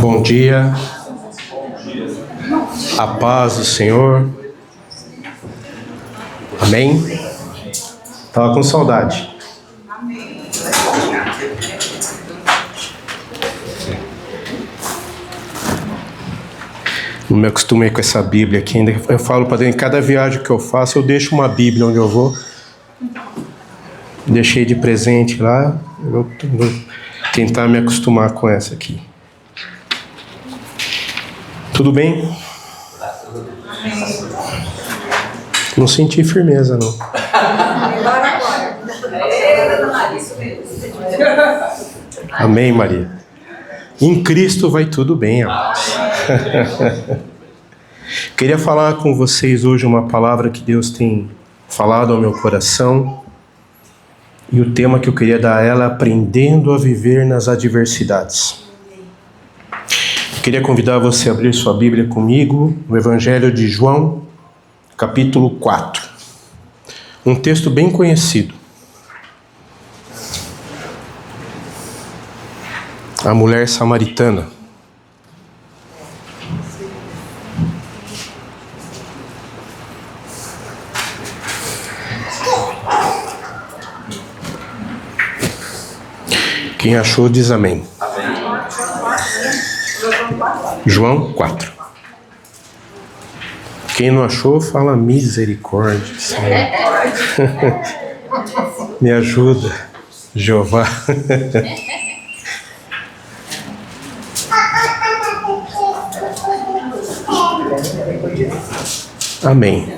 Bom dia, a paz do Senhor, amém? Estava com saudade. Não me acostumei com essa Bíblia aqui ainda. Eu falo para dentro, em cada viagem que eu faço, eu deixo uma Bíblia onde eu vou. Deixei de presente lá, eu vou tentar me acostumar com essa aqui. Tudo bem? Não senti firmeza, não. Amém, Maria. Em Cristo vai tudo bem, amados. Queria falar com vocês hoje uma palavra que Deus tem falado ao meu coração. E o tema que eu queria dar a ela é aprendendo a viver nas adversidades. Queria convidar você a abrir sua Bíblia comigo no Evangelho de João, capítulo 4. Um texto bem conhecido. A mulher samaritana. Quem achou diz amém. João 4. Quem não achou, fala misericórdia, Senhor. Me ajuda, Jeová. Amém.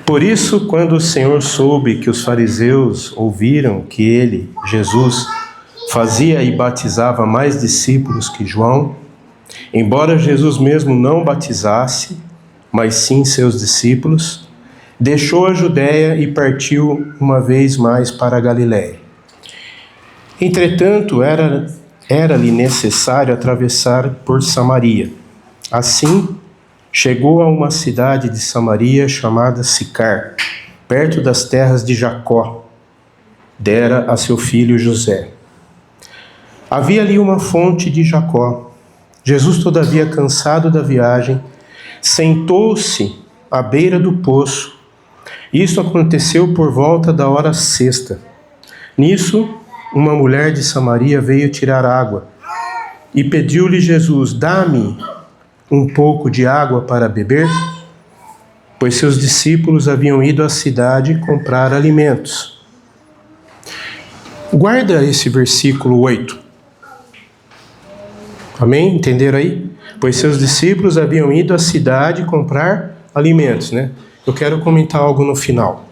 Por isso, quando o Senhor soube que os fariseus ouviram que ele, Jesus, fazia e batizava mais discípulos que João, embora Jesus mesmo não batizasse, mas sim seus discípulos, deixou a Judéia e partiu uma vez mais para a Galiléia. Entretanto, era-lhe necessário atravessar por Samaria. Assim, chegou a uma cidade de Samaria chamada Sicar, perto das terras de Jacó, dera a seu filho José. Havia ali uma fonte de Jacó. Jesus, todavia, cansado da viagem, sentou-se à beira do poço. Isso aconteceu por volta da hora sexta. Nisso, uma mulher de Samaria veio tirar água e pediu-lhe Jesus: dá-me um pouco de água para beber, pois seus discípulos haviam ido à cidade comprar alimentos. Guarda esse versículo 8. Amém? Entenderam aí? Pois seus discípulos haviam ido à cidade comprar alimentos, né? Eu quero comentar algo no final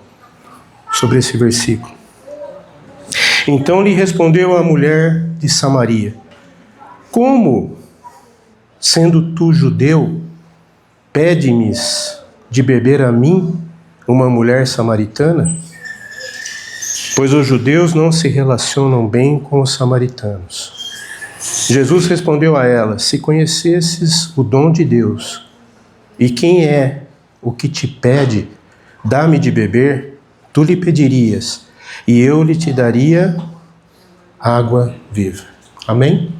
sobre esse versículo. Então lhe respondeu a mulher de Samaria: como, sendo tu judeu, pede-me de beber a mim, uma mulher samaritana? Pois os judeus não se relacionam bem com os samaritanos. Jesus respondeu a ela: se conhecesses o dom de Deus, e quem é o que te pede, dá-me de beber, tu lhe pedirias, e eu lhe te daria água viva. Amém?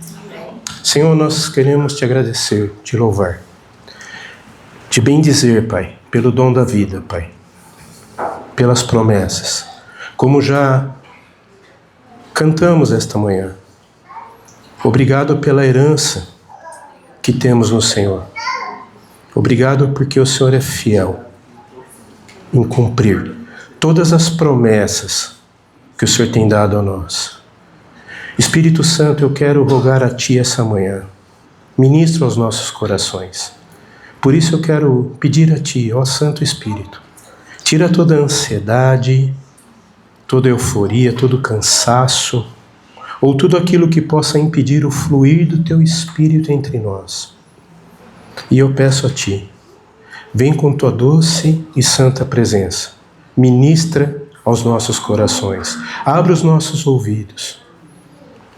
Senhor, nós queremos te agradecer, te louvar, te bendizer, Pai, pelo dom da vida, Pai, pelas promessas, como já cantamos esta manhã. Obrigado pela herança que temos no Senhor. Obrigado porque o Senhor é fiel em cumprir todas as promessas que o Senhor tem dado a nós. Espírito Santo, eu quero rogar a Ti essa manhã. Ministra aos nossos corações. Por isso eu quero pedir a Ti, ó Santo Espírito, tira toda a ansiedade, toda a euforia, todo o cansaço, ou tudo aquilo que possa impedir o fluir do Teu Espírito entre nós. E eu peço a Ti, vem com Tua doce e santa presença, ministra aos nossos corações, abre os nossos ouvidos,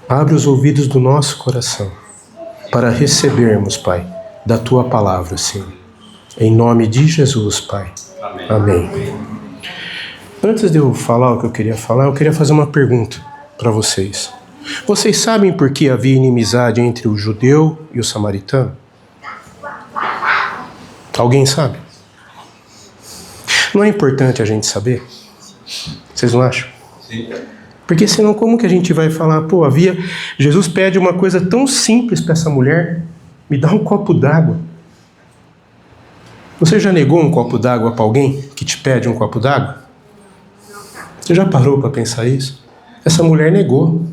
abre os ouvidos do nosso coração, para recebermos, Pai, da Tua palavra, Senhor. Em nome de Jesus, Pai. Amém. Amém. Antes de eu falar o que eu queria falar, eu queria fazer uma pergunta para vocês. Vocês sabem por que havia inimizade entre o judeu e o samaritano? Alguém sabe? Não é importante a gente saber? Vocês não acham? Sim. Porque senão como que a gente vai falar, Jesus pede uma coisa tão simples para essa mulher, me dá um copo d'água. Você já negou um copo d'água para alguém que te pede um copo d'água? Você já parou para pensar isso? Essa mulher negou.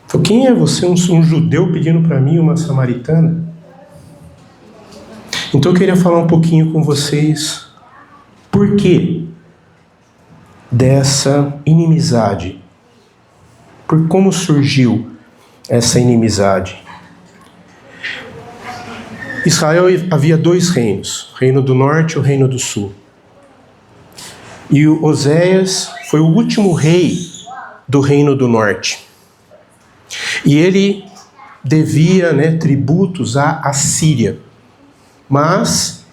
Falou, quem é você, um judeu pedindo para mim uma samaritana? Então eu queria falar um pouquinho com vocês por que dessa inimizade. Por como surgiu essa inimizade. Israel havia 2 reinos, o reino do norte e o reino do sul. E o Oséias foi o último rei do reino do norte. E ele devia, tributos à Assíria. Mas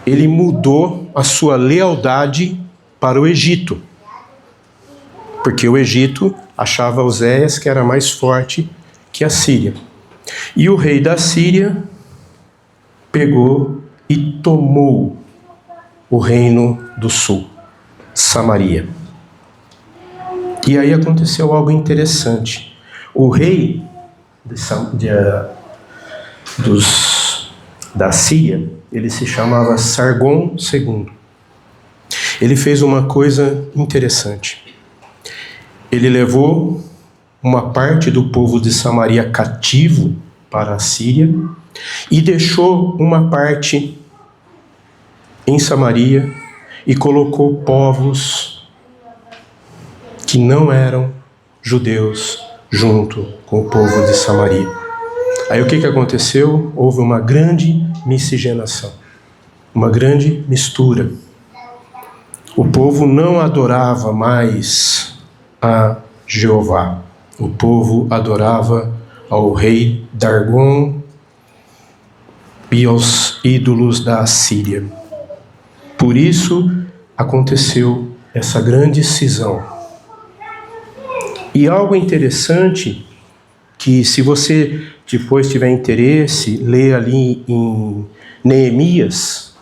ele mudou a sua lealdade para o Egito. Porque o Egito achava Oséias que era mais forte que a Síria. E o rei da Síria pegou e tomou o reino do sul, Samaria. E aí aconteceu algo interessante. O rei da Síria, ele se chamava Sargom II. Ele fez uma coisa interessante. Ele levou uma parte do povo de Samaria cativo para a Síria e deixou uma parte em Samaria e colocou povos que não eram judeus junto com o povo de Samaria. Aí o que aconteceu? Houve uma grande miscigenação, uma grande mistura. O povo não adorava mais a Jeová. O povo adorava ao rei Dargon e aos ídolos da Assíria. Por isso aconteceu essa grande cisão. E algo interessante, que se você depois tiver interesse, lê ali em Neemias,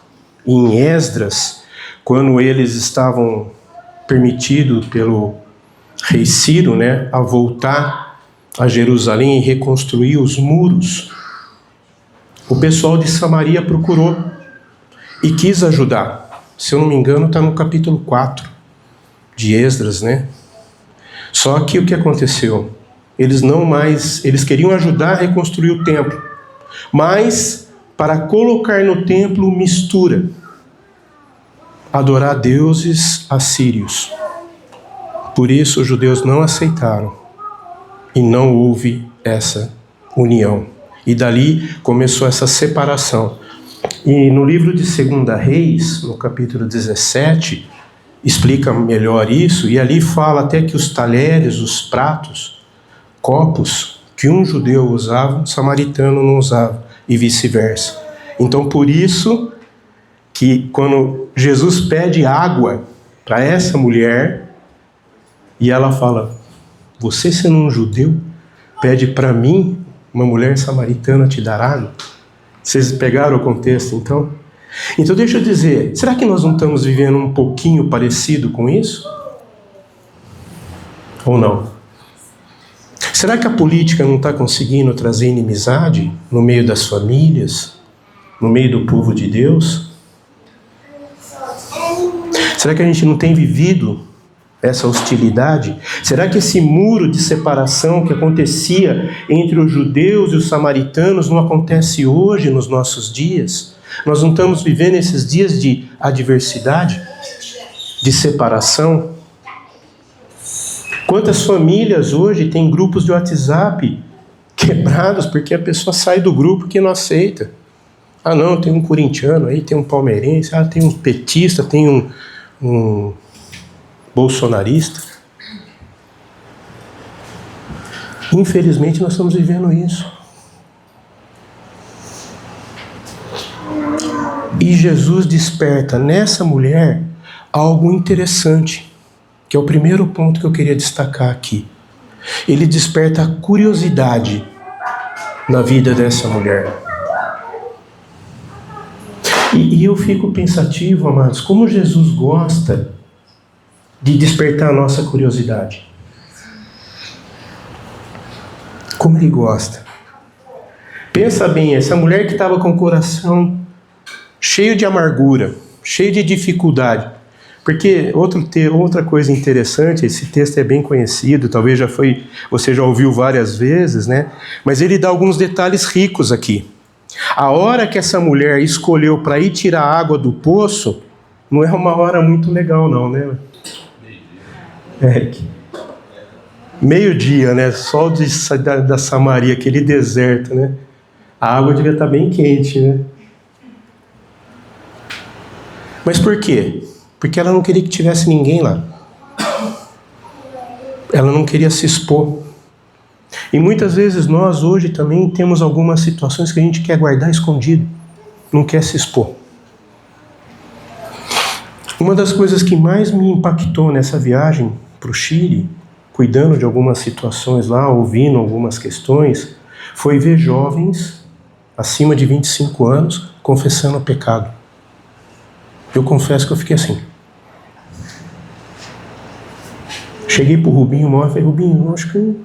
em Esdras, quando eles estavam permitidos pelo rei Ciro, a voltar a Jerusalém e reconstruir os muros, o pessoal de Samaria procurou e quis ajudar. Se eu não me engano, está no capítulo 4 de Esdras, Só que o que aconteceu? Eles queriam ajudar a reconstruir o templo, mas para colocar no templo mistura, adorar deuses assírios. Por isso os judeus não aceitaram e não houve essa união. E dali começou essa separação. E no livro de 2 Reis, no capítulo 17, explica melhor isso, e ali fala até que os talheres, os pratos, copos que um judeu usava, um samaritano não usava, e vice-versa. Então por isso que quando Jesus pede água para essa mulher, e ela fala, você sendo um judeu, pede para mim, uma mulher samaritana, te dar água? Vocês pegaram o contexto então? Então deixa eu dizer, será que nós não estamos vivendo um pouquinho parecido com isso? Ou não? Será que a política não está conseguindo trazer inimizade no meio das famílias, no meio do povo de Deus? Será que a gente não tem vivido essa hostilidade? Será que esse muro de separação que acontecia entre os judeus e os samaritanos não acontece hoje nos nossos dias? Nós não estamos vivendo esses dias de adversidade, de separação? Quantas famílias hoje têm grupos de WhatsApp quebrados porque a pessoa sai do grupo que não aceita? Ah não, tem um corintiano aí, tem um palmeirense, tem um petista, tem um bolsonarista. Infelizmente nós estamos vivendo isso. E Jesus desperta nessa mulher algo interessante, que é o primeiro ponto que eu queria destacar aqui. ele desperta a curiosidade na vida dessa mulher. E eu fico pensativo, amados, como Jesus gosta de despertar a nossa curiosidade. Como ele gosta. Pensa bem, essa mulher que estava com o coração cheio de amargura, cheio de dificuldade. Porque outra coisa interessante, esse texto é bem conhecido, talvez você já ouviu várias vezes, né? Mas ele dá alguns detalhes ricos aqui. A hora que essa mulher escolheu para ir tirar água do poço, não é uma hora muito legal não, né? Meio-dia, né? Sol da Samaria, aquele deserto, né? A água devia estar bem quente, né? Mas por quê? Porque ela não queria que tivesse ninguém lá. Ela não queria se expor. E muitas vezes nós hoje também temos algumas situações que a gente quer guardar escondido, não quer se expor. Uma das coisas que mais me impactou nessa viagem para o Chile, cuidando de algumas situações lá, ouvindo algumas questões, foi ver jovens acima de 25 anos confessando o pecado. Eu confesso que eu fiquei assim. Cheguei pro Rubinho uma hora e falei, Rubinho, eu acho que eu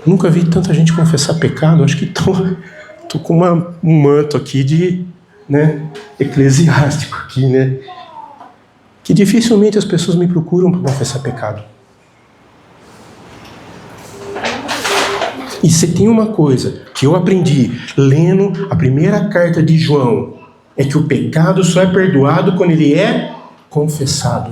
nunca vi tanta gente confessar pecado, eu acho que tô com um manto aqui de, né, eclesiástico aqui, né? Que dificilmente as pessoas me procuram para confessar pecado. E se tem uma coisa que eu aprendi lendo a primeira carta de João, é que o pecado só é perdoado quando ele é confessado.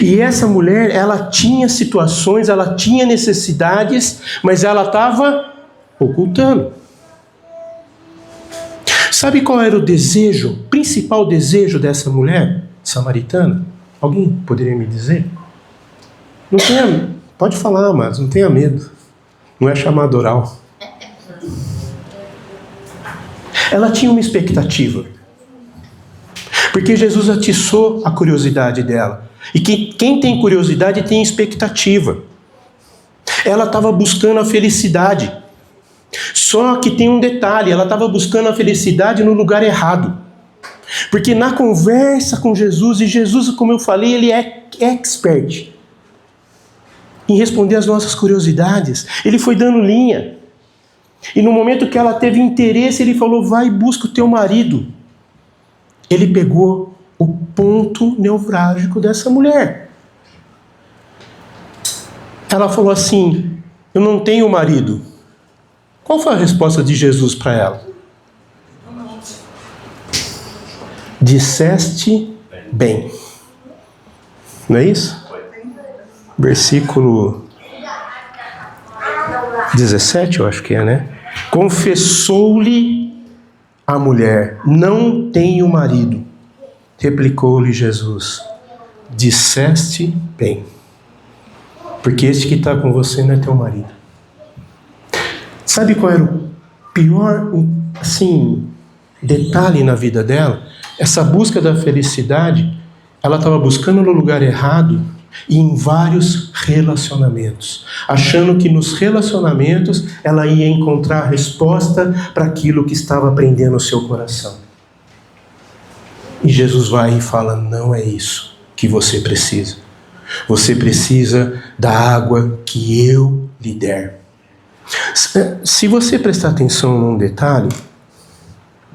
E essa mulher, ela tinha situações, ela tinha necessidades, mas ela estava ocultando. Sabe qual era o desejo, principal desejo dessa mulher samaritana? Alguém poderia me dizer? Pode falar, mas não tenha medo. Não é chamado oral. Ela tinha uma expectativa. Porque Jesus atiçou a curiosidade dela. E quem tem curiosidade tem expectativa. Ela estava buscando a felicidade. Só que tem um detalhe, ela estava buscando a felicidade no lugar errado. Porque na conversa com Jesus, e Jesus, como eu falei, ele é expert em responder às nossas curiosidades. Ele foi dando linha. E no momento que ela teve interesse, ele falou, vai e busca o teu marido. Ele pegou o ponto nevrálgico dessa mulher. Ela falou assim, eu não tenho marido. Qual foi a resposta de Jesus para ela? Disseste bem. Não é isso? Versículo 17, eu acho que é, né? Confessou-lhe a mulher, não tenho marido. Replicou-lhe Jesus, disseste bem, porque este que está com você não é teu marido. Sabe qual era o pior, detalhe na vida dela? Essa busca da felicidade, ela estava buscando no lugar errado e em vários relacionamentos, achando que nos relacionamentos ela ia encontrar a resposta para aquilo que estava prendendo o seu coração. E Jesus vai e fala, não é isso que você precisa. Você precisa da água que eu lhe der. Se você prestar atenção num detalhe,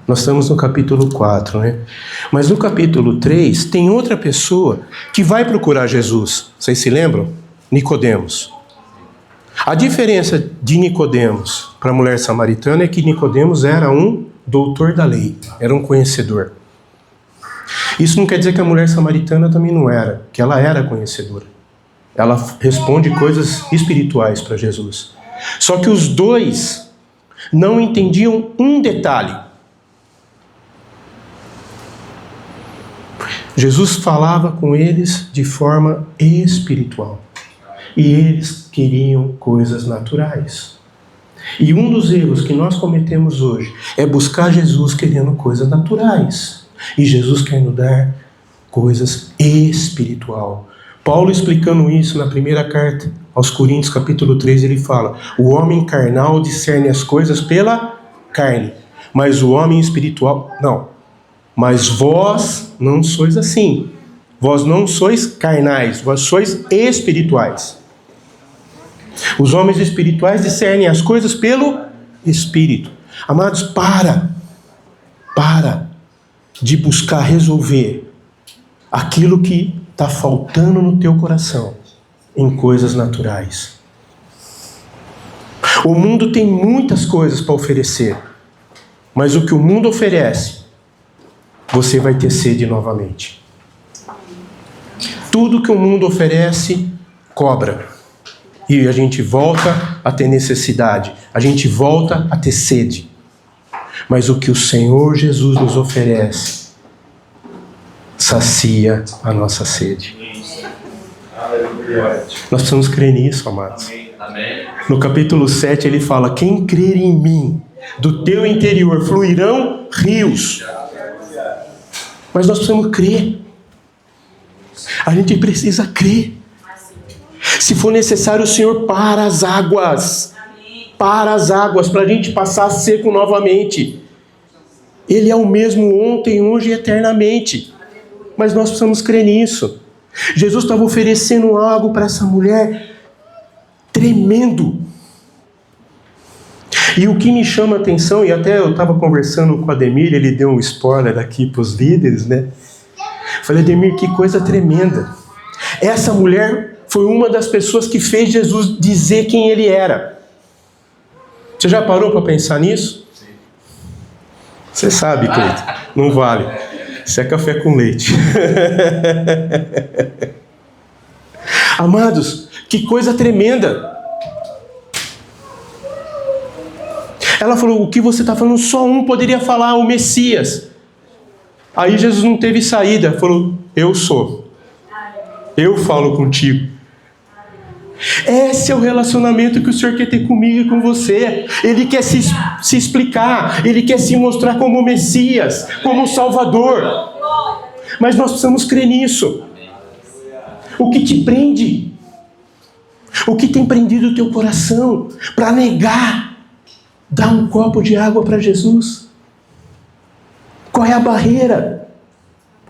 nós estamos no capítulo 4, né? Mas no capítulo 3 tem outra pessoa que vai procurar Jesus. Vocês se lembram? Nicodemos. A diferença de Nicodemos para a mulher samaritana é que Nicodemos era um doutor da lei, era um conhecedor. Isso não quer dizer que a mulher samaritana também não era, que ela era conhecedora. Ela responde coisas espirituais para Jesus. Só que os dois não entendiam um detalhe. Jesus falava com eles de forma espiritual. E eles queriam coisas naturais. E um dos erros que nós cometemos hoje é buscar Jesus querendo coisas naturais. E Jesus quer nos dar coisas espiritual. Paulo, explicando isso na primeira carta aos Coríntios, capítulo 3, ele fala: o homem carnal discerne as coisas pela carne, mas o homem espiritual, não. Mas vós não sois assim. Vós não sois carnais, vós sois espirituais. Os homens espirituais discernem as coisas pelo Espírito. Amados, para de buscar resolver aquilo que está faltando no teu coração em coisas naturais. O mundo tem muitas coisas para oferecer, mas o que o mundo oferece, você vai ter sede novamente. Tudo que o mundo oferece, cobra. E a gente volta a ter necessidade, a gente volta a ter sede. Mas o que o Senhor Jesus nos oferece, sacia a nossa sede. Nós precisamos crer nisso, amados. No capítulo 7 ele fala: quem crer em mim, do teu interior fluirão rios. Mas nós precisamos crer. A gente precisa crer. Se for necessário, o Senhor para as águas, para a gente passar seco novamente. Ele é o mesmo ontem, hoje e eternamente. Mas nós precisamos crer nisso. Jesus estava oferecendo algo para essa mulher tremendo. E o que me chama a atenção, e até eu estava conversando com o Ademir, ele deu um spoiler aqui para os líderes, né? Falei: Ademir, que coisa tremenda. Essa mulher foi uma das pessoas que fez Jesus dizer quem ele era. Você já parou para pensar nisso? Você sabe, Cleiton, não vale. Isso é café com leite. Amados, que coisa tremenda. Ela falou: o que você está falando, só um poderia falar, o Messias. Aí Jesus não teve saída, falou: eu sou. Eu falo contigo. Esse é o relacionamento que o Senhor quer ter comigo e com você. Ele quer se explicar, Ele quer se mostrar como Messias, como Salvador. Mas nós precisamos crer nisso. O que te prende? O que tem prendido o teu coração para negar dar um copo de água para Jesus? Qual é a barreira?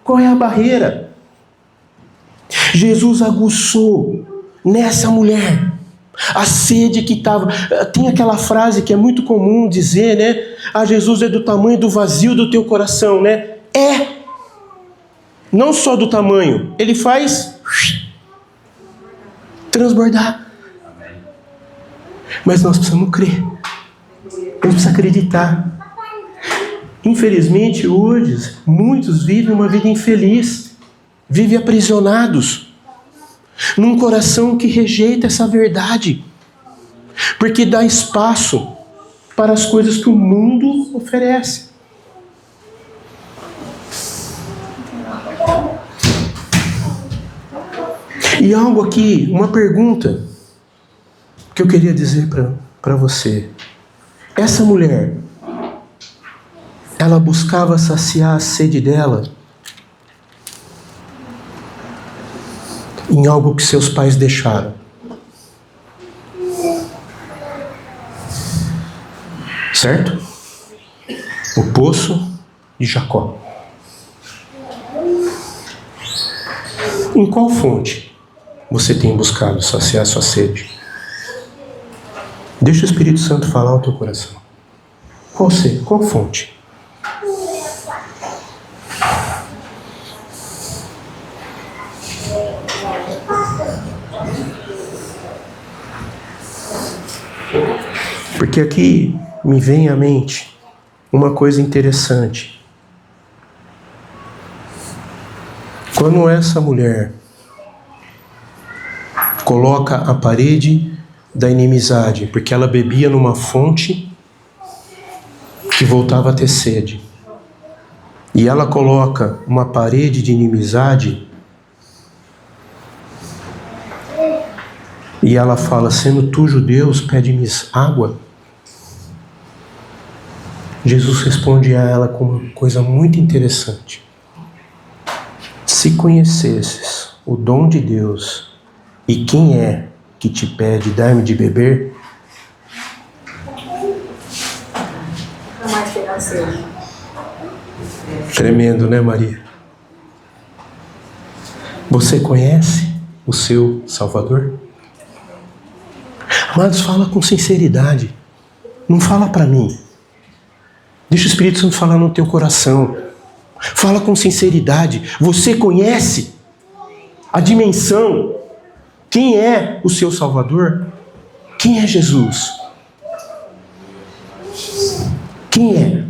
Qual é a barreira? Jesus aguçou nessa mulher a sede que estava. Tem aquela frase que é muito comum dizer, né? Ah, Jesus é do tamanho do vazio do teu coração, né? É. Não só do tamanho, ele faz transbordar. Mas nós precisamos crer. A gente precisa acreditar. Infelizmente, hoje, muitos vivem uma vida infeliz. Vivem aprisionados num coração que rejeita essa verdade, porque dá espaço para as coisas que o mundo oferece. E algo aqui, uma pergunta que eu queria dizer para você. Essa mulher, ela buscava saciar a sede dela em algo que seus pais deixaram. Certo? O poço de Jacó. Em qual fonte você tem buscado saciar sua sede? Deixa o Espírito Santo falar ao teu coração. Qual fonte? Porque aqui me vem à mente uma coisa interessante. Quando essa mulher coloca a parede da inimizade, porque ela bebia numa fonte que voltava a ter sede, e ela coloca uma parede de inimizade, e ela fala: sendo tu judeus, pede-me água. Jesus responde a ela com uma coisa muito interessante: se conhecesses o dom de Deus, e quem é que te pede dar-me de beber? Tremendo, né, Maria? Você conhece o seu Salvador? Amados, fala com sinceridade. Não fala para mim. Deixa o Espírito Santo falar no teu coração. Fala com sinceridade. Você conhece a dimensão? Quem é o seu Salvador? Quem é Jesus? Quem é?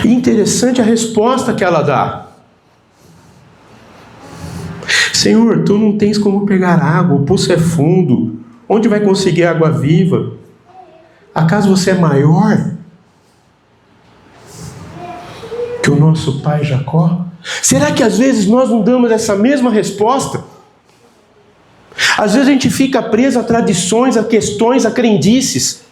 E interessante a resposta que ela dá. Senhor, tu não tens como pegar água, o poço é fundo. Onde vai conseguir água viva? Acaso você é maior que o nosso pai Jacó? Será que às vezes nós não damos essa mesma resposta? Às vezes a gente fica preso a tradições, a questões, a crendices.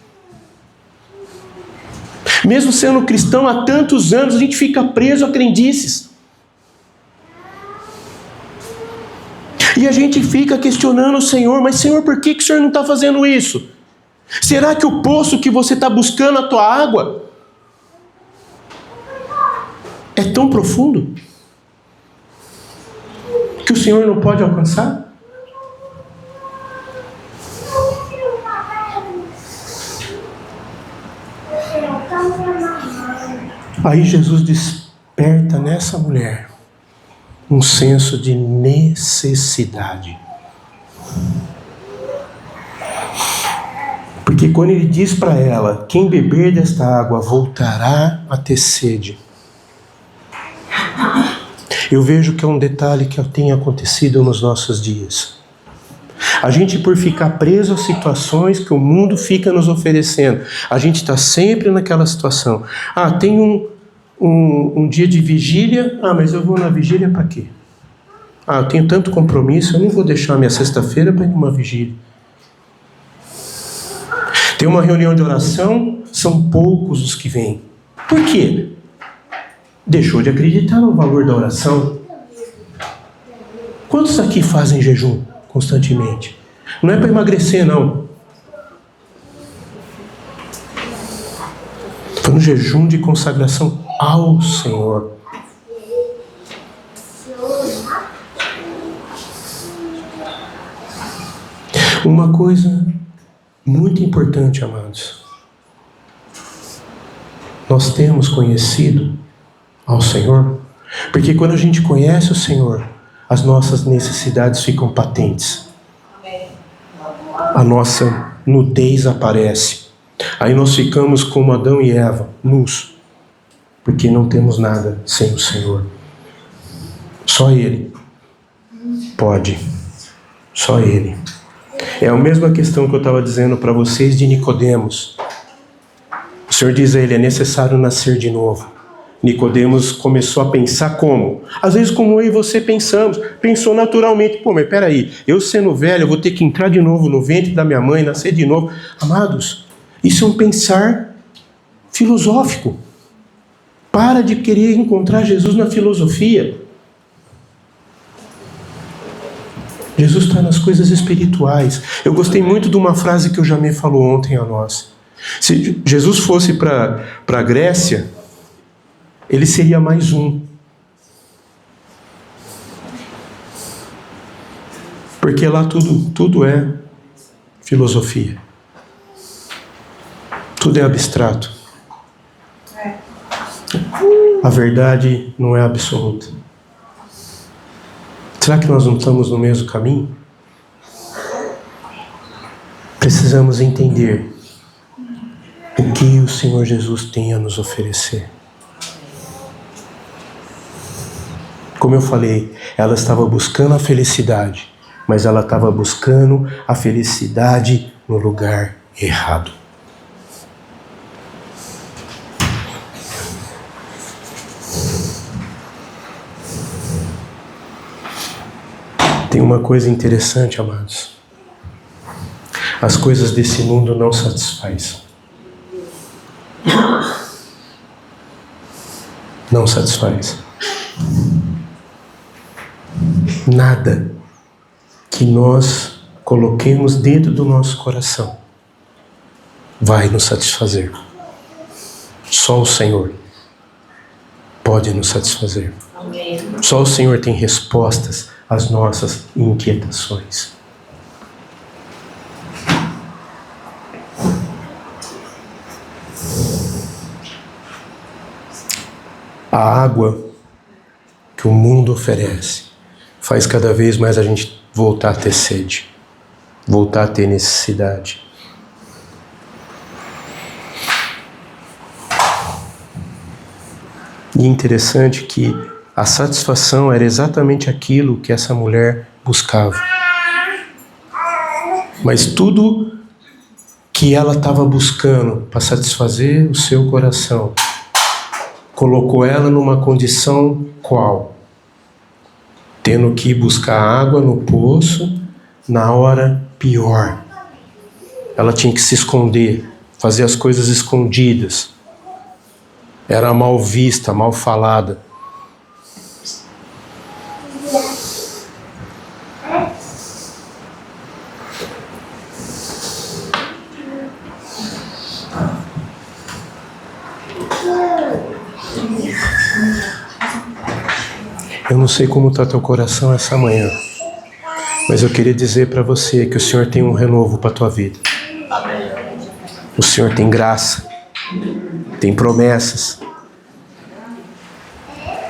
Mesmo sendo cristão há tantos anos, a gente fica preso a crendices. E a gente fica questionando o Senhor, mas Senhor, por que o Senhor não está fazendo isso? Será que o poço que você está buscando a tua água é tão profundo que o Senhor não pode alcançar? Aí Jesus desperta nessa mulher um senso de necessidade. Porque quando ele diz para ela, quem beber desta água voltará a ter sede. Eu vejo que é um detalhe que tem acontecido nos nossos dias. A gente, por ficar preso a situações que o mundo fica nos oferecendo, a gente está sempre naquela situação. Tem um dia de vigília, mas eu vou na vigília para quê? Eu tenho tanto compromisso, eu não vou deixar a minha sexta-feira para ir numa vigília. Tem uma reunião de oração, são poucos os que vêm. Por quê? Deixou de acreditar no valor da oração. Quantos aqui fazem jejum constantemente? Não é para emagrecer, não. Foi um jejum de consagração ao Senhor. Uma coisa muito importante, amados. Nós temos conhecido ao Senhor, porque quando a gente conhece o Senhor, as nossas necessidades ficam patentes. A nossa nudez aparece. Aí nós ficamos como Adão e Eva, nus, porque não temos nada sem o Senhor. Só Ele pode. Só Ele. É a mesma questão que eu estava dizendo para vocês de Nicodemos. O Senhor diz a ele, é necessário nascer de novo. Nicodemos começou a pensar como? Às vezes como eu e você pensamos. Pensou naturalmente, mas peraí, eu sendo velho, eu vou ter que entrar de novo no ventre da minha mãe, nascer de novo. Amados, isso é um pensar filosófico. Para de querer encontrar Jesus na filosofia. Jesus está nas coisas espirituais. Eu gostei muito de uma frase que o Jamê falou ontem a nós. Se Jesus fosse para a Grécia, ele seria mais um. Porque lá tudo é filosofia. Tudo é abstrato. A verdade não é absoluta. Será que nós não estamos no mesmo caminho? Precisamos entender o que o Senhor Jesus tem a nos oferecer. Como eu falei, ela estava buscando a felicidade, mas ela estava buscando a felicidade no lugar errado. Tem uma coisa interessante, amados. As coisas desse mundo não satisfazem. Não satisfaz. Nada que nós coloquemos dentro do nosso coração vai nos satisfazer. Só o Senhor pode nos satisfazer. Só o Senhor tem respostas às nossas inquietações. A água que o mundo oferece faz cada vez mais a gente voltar a ter sede, voltar a ter necessidade. E interessante que a satisfação era exatamente aquilo que essa mulher buscava. Mas tudo que ela estava buscando para satisfazer o seu coração colocou ela numa condição qual? Tendo que buscar água no poço na hora pior. Ela tinha que se esconder, fazer as coisas escondidas. Era mal vista, mal falada. Eu não sei como está teu coração essa manhã, mas eu queria dizer para você que o Senhor tem um renovo para a tua vida. O Senhor tem graça, tem promessas.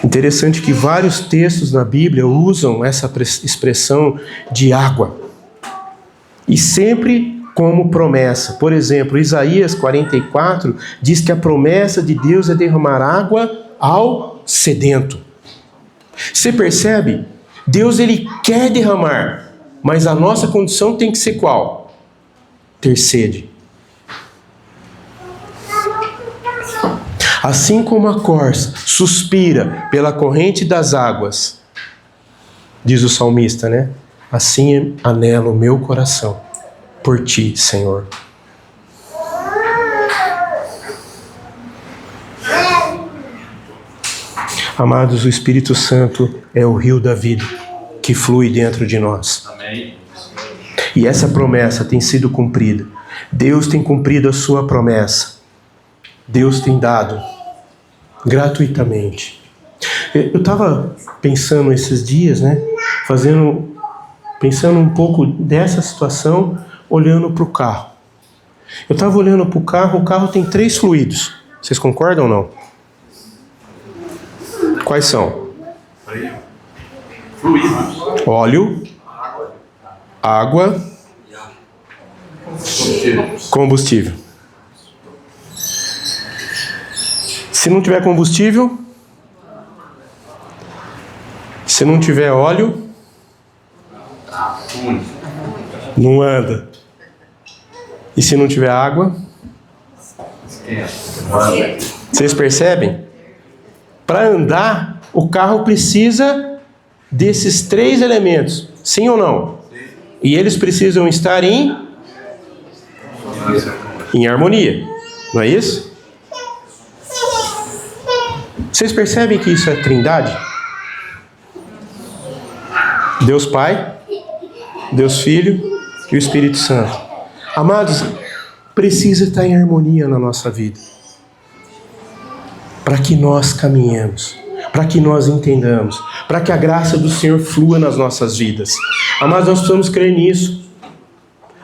Interessante que vários textos na Bíblia usam essa expressão de água. E sempre como promessa. Por exemplo, Isaías 44 diz que a promessa de Deus é derramar água ao sedento. Você percebe? Deus ele quer derramar, mas a nossa condição tem que ser qual? Ter sede. Assim como a corça suspira pela corrente das águas, diz o salmista, né? Assim anela o meu coração por ti, Senhor. Amados, o Espírito Santo é o rio da vida que flui dentro de nós. Amém. E essa promessa tem sido cumprida. Deus tem cumprido a sua promessa. Deus tem dado gratuitamente. Eu estava pensando esses dias, né? Pensando um pouco dessa situação, olhando para o carro. Eu estava olhando para o carro tem 3 fluidos. Vocês concordam ou não? Quais são? Fluidos. Óleo, água, combustível. Se não tiver combustível, se não tiver óleo, não anda. E se não tiver água? Vocês percebem? Para andar, o carro precisa desses 3 elementos. Sim ou não? E eles precisam estar em harmonia. Não é isso? Vocês percebem que isso é trindade? Deus Pai, Deus Filho e o Espírito Santo. Amados, precisa estar em harmonia na nossa vida. Para que nós caminhemos, para que nós entendamos, para que a graça do Senhor flua nas nossas vidas. Amados, nós precisamos crer nisso.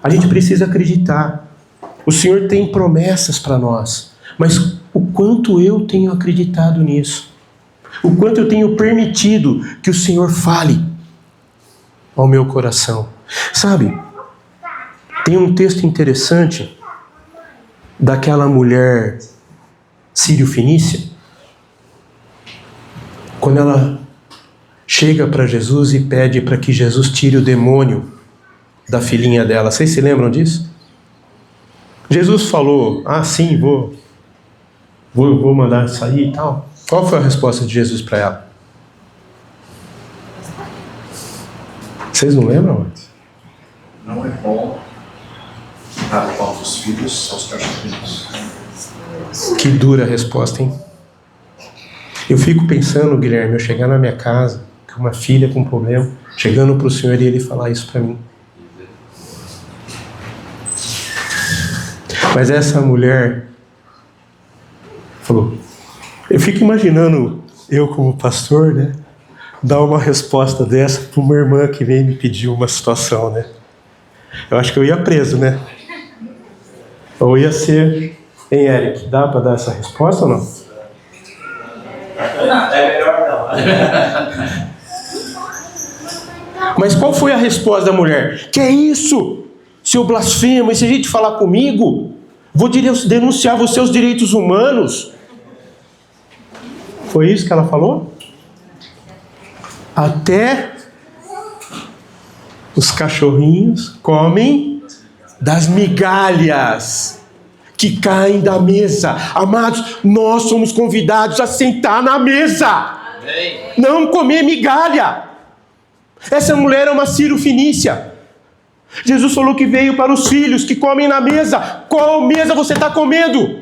A gente precisa acreditar. O Senhor tem promessas para nós, mas o quanto eu tenho acreditado nisso? O quanto eu tenho permitido que o Senhor fale ao meu coração? Sabe, tem um texto interessante daquela mulher sírio-fenícia, quando ela chega para Jesus e pede para que Jesus tire o demônio da filhinha dela. Vocês se lembram disso? Jesus falou, sim, vou mandar sair e tal. Qual foi a resposta de Jesus para ela? Vocês não lembram antes? Não é bom dar pão dos filhos aos cachorrinhos. Que dura a resposta, hein? Eu fico pensando, Guilherme, eu chegar na minha casa, com uma filha com problema, chegando para o Senhor e Ele falar isso para mim. Mas essa mulher falou, eu fico imaginando eu como pastor, né, dar uma resposta dessa para uma irmã que vem me pedir uma situação, né? Eu acho que eu ia preso, né? Ou ia ser... Hein, Eric, dá para dar essa resposta ou não? É melhor não. Mas qual foi a resposta da mulher? Que é isso? Seu blasfemo, e se a gente falar comigo, vou denunciar os seus direitos humanos. Foi isso que ela falou? Até os cachorrinhos comem das migalhas que caem da mesa. Amados, nós somos convidados a sentar na mesa. Amém. Não comer migalha. Essa mulher é uma sírio-fenícia. Jesus falou que veio para os filhos que comem na mesa. Qual mesa você está comendo?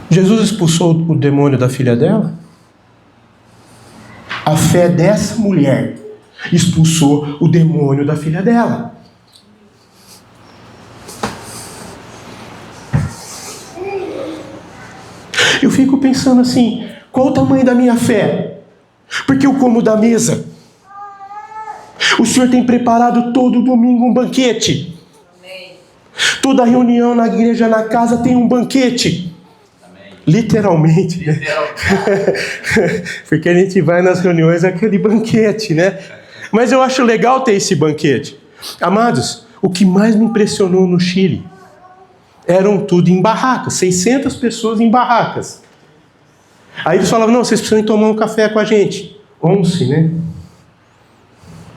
Jesus expulsou o demônio da filha dela? A fé dessa mulher expulsou o demônio da filha dela. Eu fico pensando assim, qual o tamanho da minha fé? Porque eu como da mesa. O Senhor tem preparado todo domingo um banquete. Amém. Toda reunião na igreja, na casa, tem um banquete. Amém. Literalmente, né? Porque a gente vai nas reuniões, é aquele banquete, né? Mas eu acho legal ter esse banquete. Amados, o que mais me impressionou no Chile eram tudo em barracas, 600 pessoas em barracas. Aí eles falavam, não, vocês precisam tomar um café com a gente. 11, né?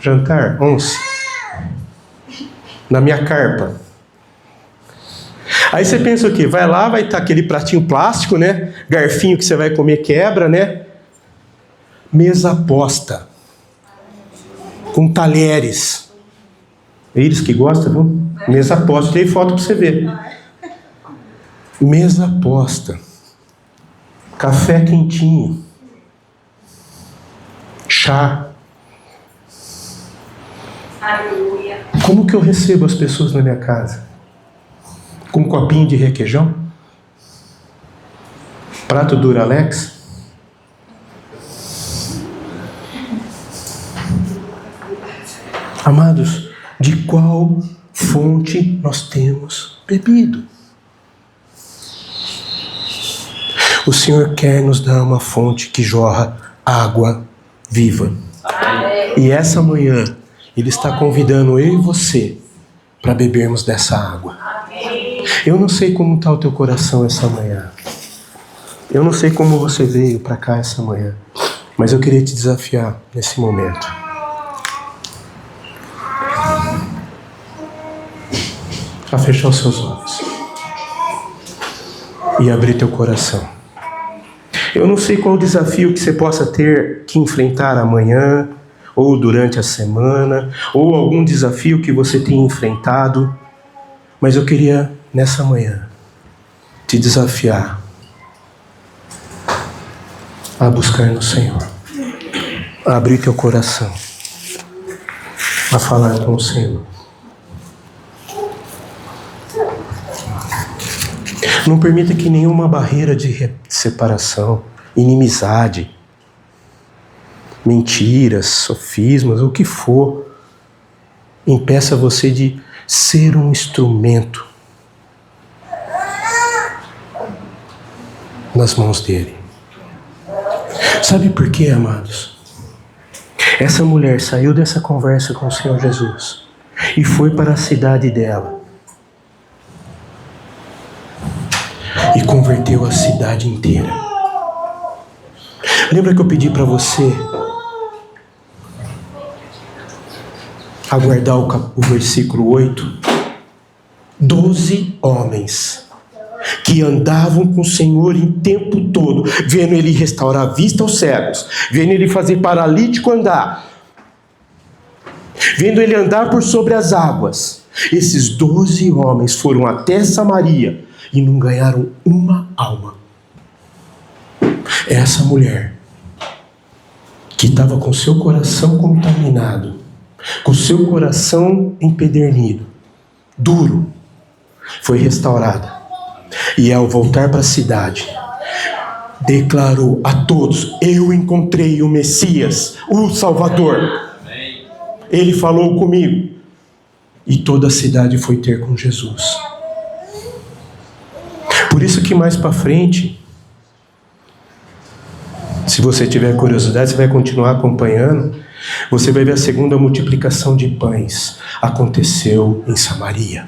Jantar, 11. Na minha carpa. Aí você pensa o quê? Vai lá, vai estar aquele pratinho plástico, né? Garfinho que você vai comer quebra, né? Mesa posta. Com talheres. É eles que gostam, viu? Mesa posta. Tem foto para você ver. Mesa posta. Café quentinho. Chá. Aleluia. Como que eu recebo as pessoas na minha casa? Com um copinho de requeijão? Prato Duralex? Amados, de qual fonte nós temos bebido? O Senhor quer nos dar uma fonte que jorra água viva. Amém. E essa manhã, Ele está convidando eu e você para bebermos dessa água. Amém. Eu não sei como está o teu coração essa manhã. Eu não sei como você veio para cá essa manhã. Mas eu queria te desafiar nesse momento. A fechar os seus olhos. E abrir teu coração. Eu não sei qual o desafio que você possa ter que enfrentar amanhã, ou durante a semana, ou algum desafio que você tenha enfrentado, mas eu queria, nessa manhã, te desafiar a buscar no Senhor, a abrir teu coração, a falar com o Senhor. Não permita que nenhuma barreira de separação, inimizade, mentiras, sofismas, o que for, impeça você de ser um instrumento nas mãos dele. Sabe por quê, amados? Essa mulher saiu dessa conversa com o Senhor Jesus e foi para a cidade dela e converteu a cidade inteira. Lembra que eu pedi para você aguardar o versículo 8? 12 homens que andavam com o Senhor em tempo todo, vendo Ele restaurar a vista aos cegos, vendo Ele fazer paralítico andar, vendo ele andar por sobre as águas, esses 12 homens foram até Samaria e não ganharam uma alma. Essa mulher, que estava com seu coração contaminado, com seu coração empedernido, duro, foi restaurada. E ao voltar para a cidade, declarou a todos: eu encontrei o Messias, o Salvador. Ele falou comigo. E toda a cidade foi ter com Jesus. Por isso que mais para frente, se você tiver curiosidade, você vai continuar acompanhando, você vai ver a segunda multiplicação de pães. Aconteceu em Samaria.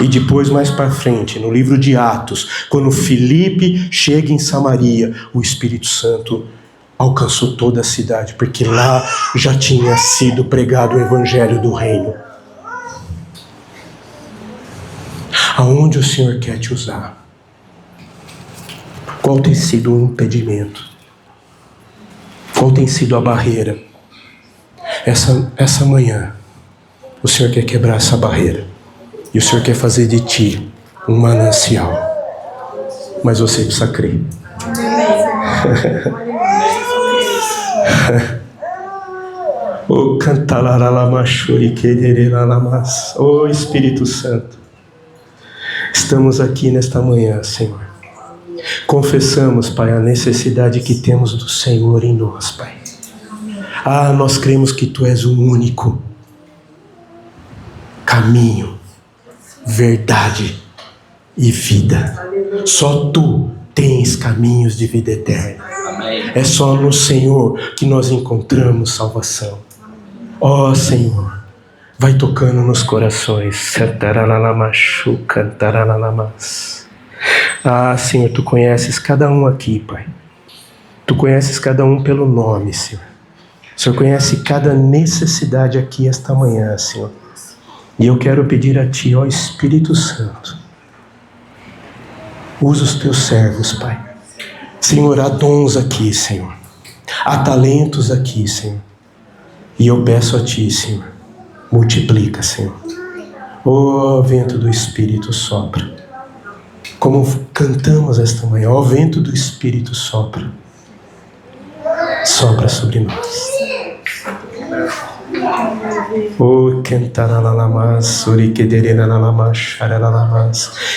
E depois, mais para frente, no livro de Atos, quando Filipe chega em Samaria, o Espírito Santo alcançou toda a cidade, porque lá já tinha sido pregado o Evangelho do Reino. Aonde o Senhor quer te usar? Qual tem sido o impedimento? Qual tem sido a barreira? Essa manhã, o Senhor quer quebrar essa barreira. E o Senhor quer fazer de ti um manancial. Mas você precisa crer. Oh Espírito Santo, estamos aqui nesta manhã, Senhor. Confessamos, Pai, a necessidade que temos do Senhor em nós, Pai. Nós cremos que Tu és o único caminho, verdade e vida. Só Tu tens caminhos de vida eterna. É só no Senhor que nós encontramos salvação. Ó Senhor, vai tocando nos corações. Senhor, Tu conheces cada um aqui, Pai. Tu conheces cada um pelo nome, Senhor. O Senhor conhece cada necessidade aqui esta manhã, Senhor. E eu quero pedir a Ti, ó Espírito Santo, usa os Teus servos, Pai. Senhor, há dons aqui, Senhor. Há talentos aqui, Senhor. E eu peço a Ti, Senhor, multiplica, Senhor. Ó vento do Espírito, sopra. Como cantamos esta manhã, ó vento do Espírito, sopra. Sopra sobre nós.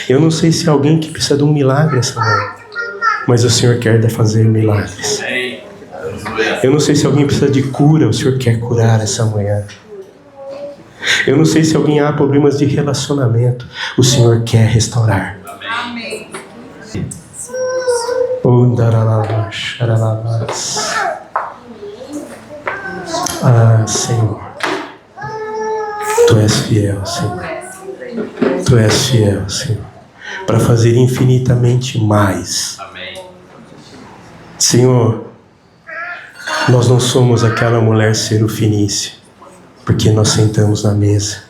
Eu não sei se há alguém que precisa de um milagre essa manhã, mas o Senhor quer fazer milagres. Eu não sei se alguém precisa de cura, o Senhor quer curar essa manhã. Eu não sei se alguém há problemas de relacionamento, o Senhor quer restaurar. Amém. Senhor, Tu és fiel, Senhor. Tu és fiel, Senhor, para fazer infinitamente mais. Senhor, nós não somos aquela mulher serofenícia, porque nós sentamos na mesa.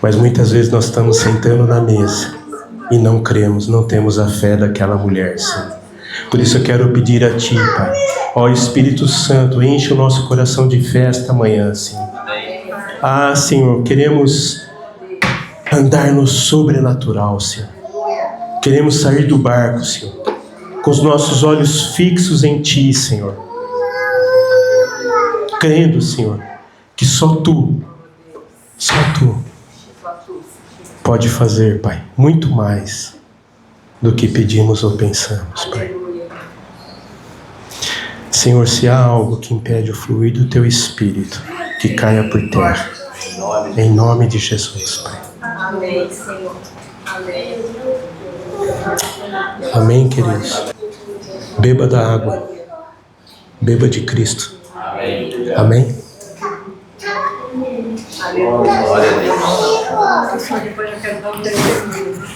Mas muitas vezes nós estamos sentando na mesa e não cremos, não temos a fé daquela mulher, Senhor. Por isso eu quero pedir a Ti, Pai, ó Espírito Santo, enche o nosso coração de fé esta manhã, Senhor. Senhor, queremos andar no sobrenatural, Senhor. Queremos sair do barco, Senhor, com os nossos olhos fixos em Ti, Senhor. Crendo, Senhor, que só Tu pode fazer, Pai, muito mais do que pedimos ou pensamos, Pai. Senhor, se há algo que impede o fluir do Teu Espírito, que caia por terra. Em nome de Jesus, Pai. Amém, Senhor. Amém. Amém, queridos. Beba da água. Beba de Cristo. Amém. Amém? Glória a Deus. Depois eu quero dar um testemunho.